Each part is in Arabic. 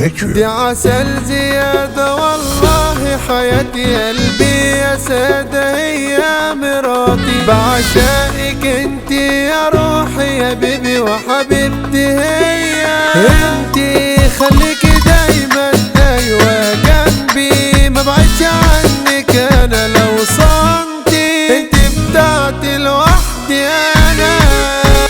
دي عسل زيادة والله حياتي قلبي يا سادة هي مراتي بعشقك انتي يا روحي يا بيبي وحبيبتي هي انتي خليكي دايما ايوه جنبي ما بعدش عنك انا لو صنتي انتي بتاعتي لوحدي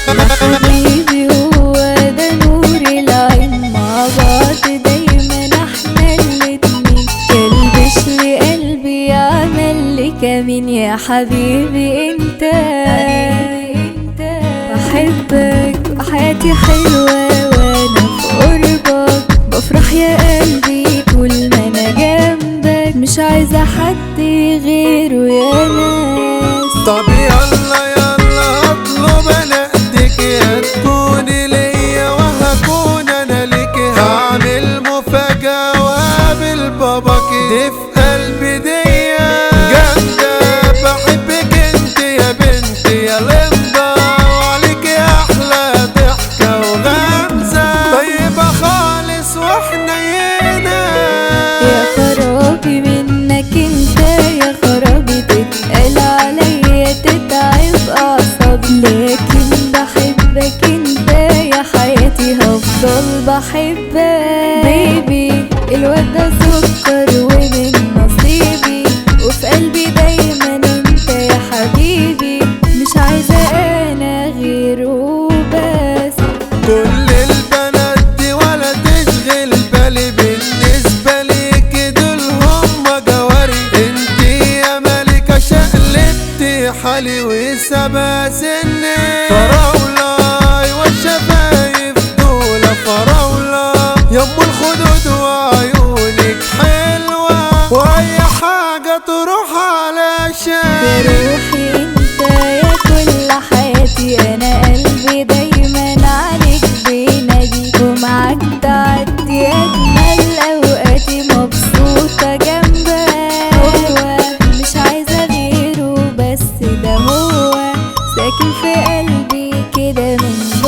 انا حبيبي هو ده نور العين مع بعض دايما احنا الاتنين كلبش لي قلبي عمل لي كمين يا حبيبي انت بحبك وحياتي حلوة وانا في قربك بفرح يا قلبي طول ما انا جنبك مش عايزة حد غيره يا ناس. طب يلا يلا اطلب انا ايدك يا تكوني ليا وهكون انا ليكي هعمل مفاجأة وقابل باباكي دي في قلبي ديا جامدة بحبك انت يا بنتي يا لمبة وعليكي احلى ضحكة وغمزة طيبة خالص وحنينة يا خرابي منك انت يا خرابي تتقال عليا تتعب اعصابي لكن بحبك انت يا حياتي هفضل بحبك بيبي الواد ده سكر ومن نصيبي وفي قلبي دايما انت يا حبيبي مش عايزة انا غيره بس. كل البنات دي ولا تشغل بالي بالنسبة ليكي دول هما جواري انتي يا ملكة شقلبتي حالي وسبا سني فراولة ايوه الشفايف دول فراولة يا ام الخدود وعيونك حلوة واي حاجة تروح على يا شان روحي انت يا كل حياتي انا قلبي دايما عليك بينادي ومعاك تعدي اجمل اوقاتي مبسوطة جنبك هو مش عايزة غيره بس ده هو ساكن في قلبي كده من